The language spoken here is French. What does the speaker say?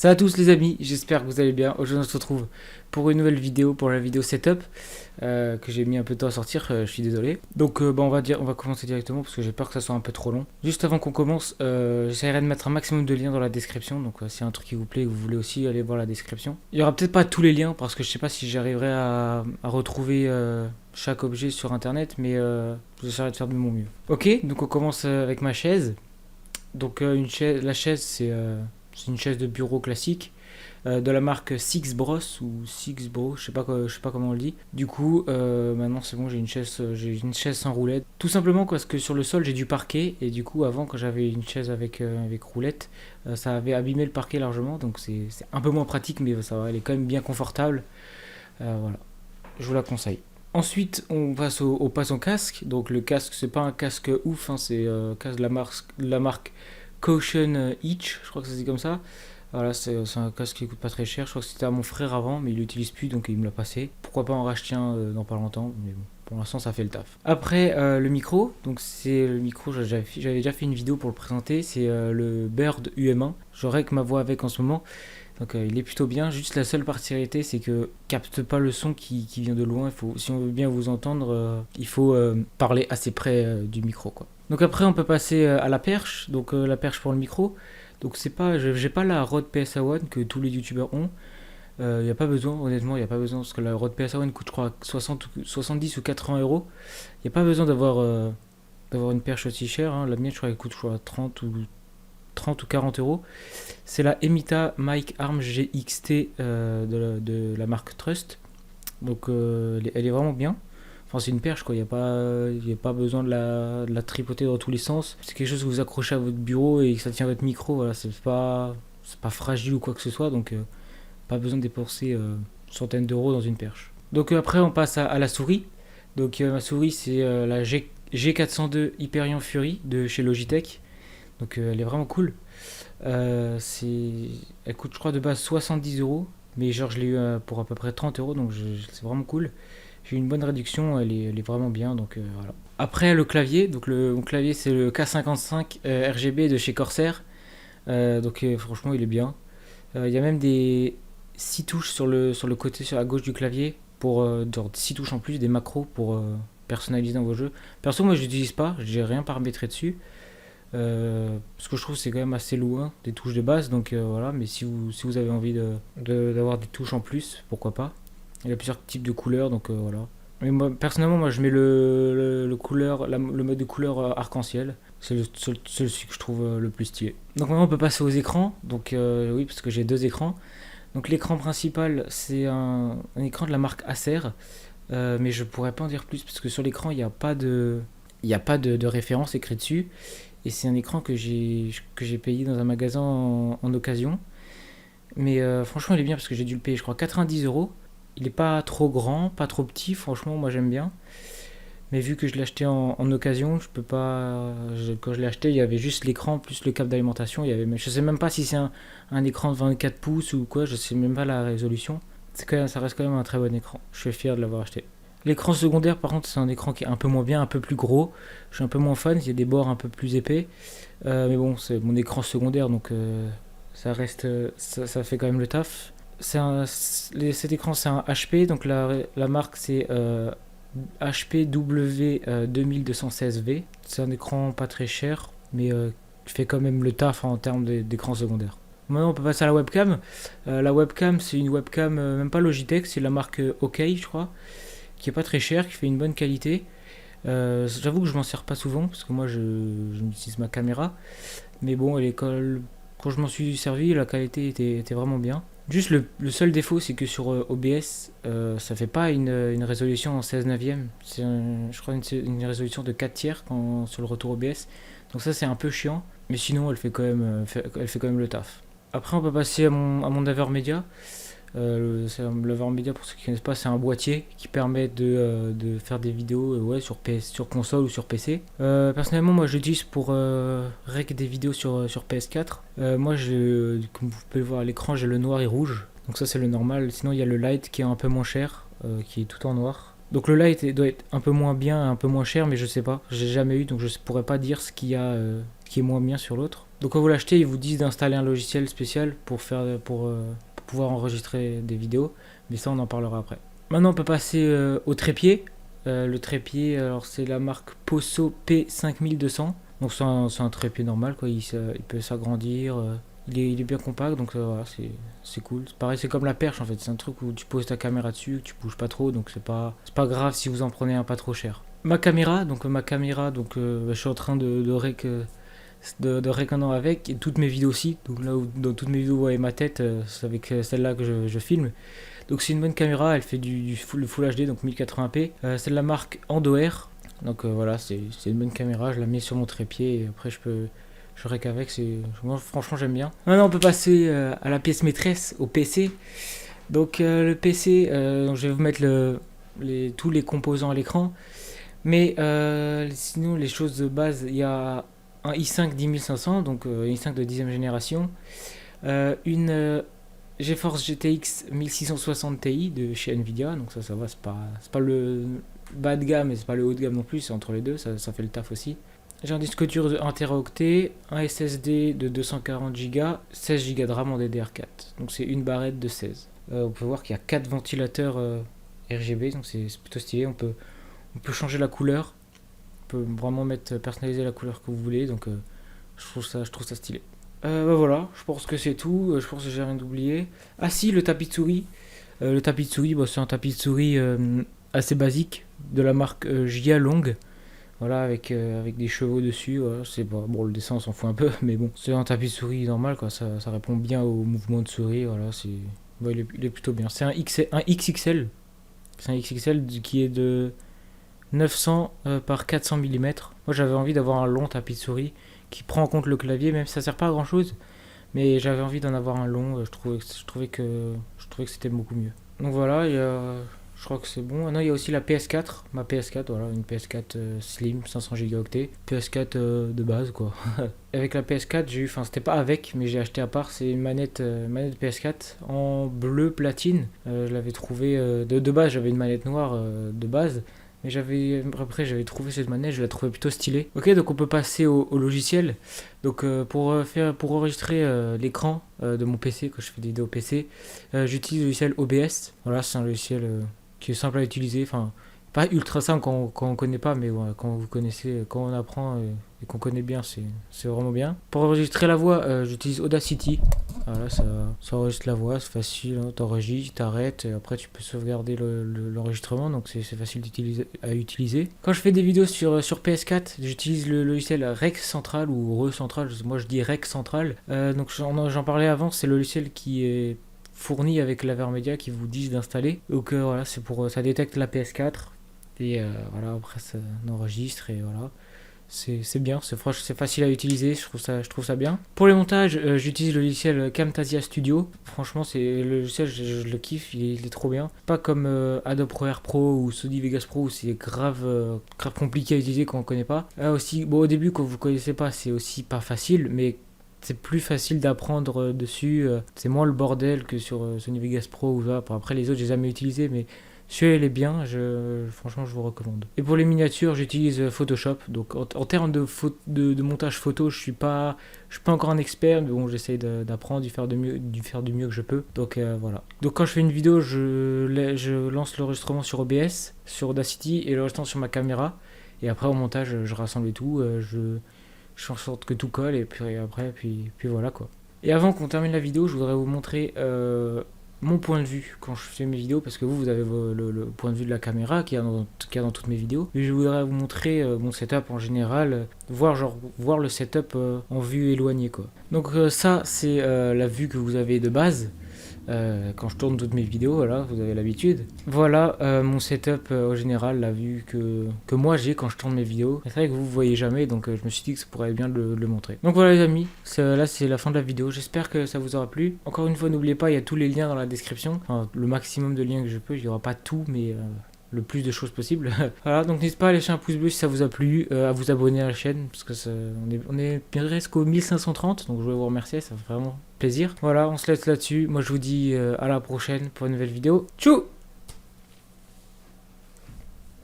Salut à tous les amis, j'espère que vous allez bien. Aujourd'hui on se retrouve pour une nouvelle vidéo, pour la vidéo setup que j'ai mis un peu de temps à sortir, je suis désolé. Donc on va commencer directement parce que j'ai peur que ça soit un peu trop long. Juste avant qu'on commence, j'essaierai de mettre un maximum de liens dans la description. Donc s'il y a un truc qui vous plaît et que vous voulez aussi aller voir la description. Il y aura peut-être pas tous les liens parce que je sais pas si j'arriverai à retrouver chaque objet sur internet, mais j'essaierai de faire de mon mieux. Ok, donc on commence avec ma chaise. Donc la chaise c'est une chaise de bureau classique de la marque Six Bros ou Six Bro, je sais pas comment on le dit. Du coup, maintenant c'est bon, j'ai une chaise sans roulette. Tout simplement parce que sur le sol j'ai du parquet et du coup avant quand j'avais une chaise avec roulette, ça avait abîmé le parquet largement, donc c'est un peu moins pratique, mais ça va, elle est quand même bien confortable. Voilà, je vous la conseille. Ensuite, on passe au casque. Donc le casque, c'est pas un casque ouf, hein, c'est un casque de la marque Caution Each, je crois que c'est comme ça. Voilà, c'est un casque qui coûte pas très cher. Je crois que c'était à mon frère avant, mais il l'utilise plus, donc il me l'a passé. Pourquoi pas en racheter un dans pas longtemps, mais bon, pour l'instant ça fait le taf. Après, le micro, donc c'est le micro, j'avais déjà fait une vidéo pour le présenter, c'est le Bird UM1. J'aurais que ma voix avec en ce moment. Donc il est plutôt bien, juste la seule particularité c'est que capte pas le son qui vient de loin. Si on veut bien vous entendre, il faut parler assez près du micro quoi. Donc après on peut passer à la perche, donc la perche pour le micro. Donc c'est pas, j'ai pas la Rode PSA1 que tous les youtubeurs ont. Il n'y a pas besoin, honnêtement, il n'y a pas besoin parce que la Rode PSA1 coûte je crois 70 ou 80 euros. Il n'y a pas besoin d'avoir une perche aussi chère, hein. La mienne je crois qu'elle coûte je crois 30 ou 40 euros. C'est la Emita Mic Arm GXT de la marque Trust. Donc elle est vraiment bien. Enfin, c'est une perche quoi, il n'y a pas besoin de la tripoter dans tous les sens. C'est quelque chose que vous accrochez à votre bureau et que ça tient votre micro. Voilà, c'est pas fragile ou quoi que ce soit. Donc pas besoin de dépenser centaines d'euros dans une perche. Donc après, on passe à la souris. Donc ma souris, c'est la G402 Hyperion Fury de chez Logitech. Donc elle est vraiment cool. Elle coûte je crois de base 70 euros. Mais genre je l'ai eu pour à peu près 30 euros. Donc c'est vraiment cool. J'ai eu une bonne réduction. Elle est vraiment bien. Donc voilà. Après le clavier. Donc mon clavier c'est le K55 RGB de chez Corsair. Donc franchement il est bien. Il y a même des 6 touches sur le côté, sur la gauche du clavier. Pour genre 6 touches en plus. Des macros pour personnaliser dans vos jeux. Perso moi je l'utilise pas. J'ai rien paramétré dessus. Parce que je trouve que c'est quand même assez loin des touches de base, donc voilà. Mais si vous avez envie d'avoir des touches en plus, pourquoi pas. Il y a plusieurs types de couleurs, donc voilà. Mais moi, personnellement, moi je mets le mode de couleur arc-en-ciel. C'est celui que je trouve le plus stylé. Donc maintenant on peut passer aux écrans. Donc oui, parce que j'ai deux écrans. Donc l'écran principal c'est un écran de la marque Acer. Mais je pourrais pas en dire plus parce que sur l'écran il n'y a pas de référence écrite dessus. Et c'est un écran que j'ai payé dans un magasin en occasion. Mais franchement, il est bien parce que j'ai dû le payer, je crois, 90 euros. Il est pas trop grand, pas trop petit. Franchement, moi j'aime bien. Mais vu que je l'ai acheté en occasion, je peux pas. Quand je l'ai acheté, il y avait juste l'écran plus le câble d'alimentation. Je sais même pas si c'est un écran de 24 pouces ou quoi. Je sais même pas la résolution. Ça reste quand même un très bon écran. Je suis fier de l'avoir acheté. L'écran secondaire, par contre, c'est un écran qui est un peu moins bien, un peu plus gros. Je suis un peu moins fan, il y a des bords un peu plus épais. Mais bon, c'est mon écran secondaire, donc ça reste, ça fait quand même le taf. Cet écran, c'est un HP, donc la marque, c'est HPW 2216V. C'est un écran pas très cher, mais qui fait quand même le taf en termes d'écran secondaire. Maintenant, on peut passer à la webcam. La webcam, c'est une webcam, même pas Logitech, c'est la marque OK, je crois, qui est pas très cher, qui fait une bonne qualité. J'avoue que je m'en sers pas souvent parce que moi je utilise ma caméra, mais bon, quand je m'en suis servi, la qualité était vraiment bien. Juste le seul défaut, c'est que sur OBS, ça fait pas une résolution en 16 neuvième. Je crois une résolution de 4 tiers sur le retour OBS. Donc ça, c'est un peu chiant, mais sinon, elle fait quand même le taf. Après, on peut passer à mon Avermedia. L'Avermedia, pour ceux qui ne connaissent pas, c'est un boîtier qui permet de faire des vidéos sur console ou sur PC. Personnellement, moi je l'utilise pour rec des vidéos sur PS4. Moi, comme vous pouvez le voir à l'écran, j'ai le noir et rouge. Donc ça, c'est le normal. Sinon, il y a le light qui est un peu moins cher, qui est tout en noir. Donc le light doit être un peu moins bien, un peu moins cher, mais je sais pas. J'ai jamais eu, donc je pourrais pas dire ce qui est moins bien sur l'autre. Donc quand vous l'achetez, ils vous disent d'installer un logiciel spécial pour pouvoir enregistrer des vidéos. Mais ça, on en parlera après. Maintenant, on peut passer au trépied. Le trépied, alors c'est la marque Poso P5200. Donc c'est un trépied normal, quoi. Il peut s'agrandir. Il est bien compact, donc voilà, c'est cool. C'est pareil, c'est comme la perche en fait. C'est un truc où tu poses ta caméra dessus, que tu bouges pas trop, donc c'est pas grave si vous en prenez un pas trop cher. Ma caméra, je suis en train de réconnant avec, et toutes mes vidéos aussi. Donc là où dans toutes mes vidéos vous voyez ma tête, c'est avec celle-là que je filme. Donc c'est une bonne caméra, elle fait le Full HD, donc 1080p. C'est de la marque Andoer. Donc voilà, c'est une bonne caméra, je la mets sur mon trépied et après je rec avec, moi, franchement j'aime bien. Maintenant on peut passer à la pièce maîtresse, au PC. Donc le PC, donc, je vais vous mettre tous les composants à l'écran. Mais sinon les choses de base, il y a un i5 10500, donc i5 de 10e génération. Une GeForce GTX 1660 Ti de chez Nvidia, donc ça va, c'est pas le bas de gamme mais c'est pas le haut de gamme non plus, c'est entre les deux, ça fait le taf aussi. J'ai un disque dur de 1 Teraoctet, un SSD de 240 Go, 16 Go de RAM en DDR4, donc c'est une barrette de 16. On peut voir qu'il y a 4 ventilateurs RGB, donc c'est plutôt stylé, on peut changer la couleur, on peut vraiment personnaliser la couleur que vous voulez, donc je trouve ça stylé. Voilà, je pense que c'est tout. Je pense que j'ai rien oublié. Ah si, le tapis de souris. Le tapis de souris, c'est un tapis de souris assez basique de la marque Jia Long. Voilà, avec des chevaux dessus. Voilà, c'est pas bon, le dessin on s'en fout un peu, mais bon, c'est un tapis de souris normal, quoi. Ça répond bien au mouvement de souris. Voilà, il est plutôt bien. C'est un XXL. C'est un XXL qui est de 900 par 400 mm. Moi j'avais envie d'avoir un long tapis de souris qui prend en compte le clavier, même si ça sert pas à grand chose, mais j'avais envie d'en avoir un long. Je trouvais que c'était beaucoup mieux. Donc voilà, je crois que c'est bon. Non, il y a aussi la PS4, ma PS4, voilà, une PS4 Slim 500 Go, PS4 de base, quoi. Avec la PS4, c'était pas avec, mais j'ai acheté à part, c'est une manette PS4 en bleu platine. Je l'avais trouvé de base, j'avais une manette noire de base. Mais j'avais trouvé cette manette, je la trouvais plutôt stylée. Ok, donc on peut passer au logiciel. Donc pour enregistrer l'écran de mon PC, quand je fais des vidéos PC, j'utilise le logiciel OBS. Voilà, c'est un logiciel qui est simple à utiliser. Enfin, pas ultra simple quand on connaît pas, mais ouais, quand vous connaissez, quand on apprend et qu'on connaît bien, c'est vraiment bien. Pour enregistrer la voix, j'utilise Audacity. Voilà, ça enregistre la voix, c'est facile, hein, t'enregistres, t'arrêtes, et après tu peux sauvegarder l'enregistrement, donc c'est facile à utiliser. Quand je fais des vidéos sur PS4, j'utilise le logiciel Rec Central ou Re Central, moi je dis Rec Central. Donc j'en parlais avant, c'est le logiciel qui est fourni avec l'Avermedia qui vous disent d'installer. Donc voilà, ça détecte la PS4 et voilà, après ça enregistre et voilà. C'est bien, c'est facile à utiliser, je trouve ça bien. Pour les montages, j'utilise le logiciel Camtasia Studio. Franchement, c'est le logiciel, je le kiffe, il est trop bien. Pas comme Adobe Premiere Pro ou Sony Vegas Pro où c'est grave compliqué à utiliser quand on connaît pas. Aussi, bon, au début, quand vous connaissez pas, c'est aussi pas facile, mais c'est plus facile d'apprendre dessus. C'est moins le bordel que sur Sony Vegas Pro ou ça. Après, les autres, j'ai jamais utilisé, mais celui-là, il est bien, franchement, je vous recommande. Et pour les miniatures, j'utilise Photoshop. Donc, en termes de montage photo, je suis pas encore un expert, mais bon, j'essaye d'apprendre, du faire du mieux que je peux. Donc, voilà. Donc, quand je fais une vidéo, je lance l'enregistrement sur OBS, sur Audacity et l'enregistrement sur ma caméra. Et après, au montage, je rassemble tout, je fais en sorte que tout colle, et puis après, puis voilà, quoi. Et avant qu'on termine la vidéo, je voudrais vous montrer mon point de vue quand je fais mes vidéos, parce que vous avez le point de vue de la caméra qui est dans toutes mes vidéos. Et je voudrais vous montrer mon setup en général, voir le setup en vue éloignée, quoi. Donc ça, c'est la vue que vous avez de base. Quand je tourne toutes mes vidéos, voilà, vous avez l'habitude. Voilà mon setup au général, la vue que moi j'ai quand je tourne mes vidéos. C'est vrai que vous voyez jamais, donc je me suis dit que ça pourrait bien le montrer. Donc voilà les amis, là c'est la fin de la vidéo. J'espère que ça vous aura plu. Encore une fois, n'oubliez pas, il y a tous les liens dans la description. Enfin, le maximum de liens que je peux, il n'y aura pas tout, mais le plus de choses possible. Voilà, donc n'hésitez pas à lâcher un pouce bleu si ça vous a plu, à vous abonner à la chaîne, parce que on est presque aux 1530, donc je voulais vous remercier, ça fait vraiment plaisir. Voilà, on se laisse là-dessus. Moi je vous dis à la prochaine pour une nouvelle vidéo. Tchou!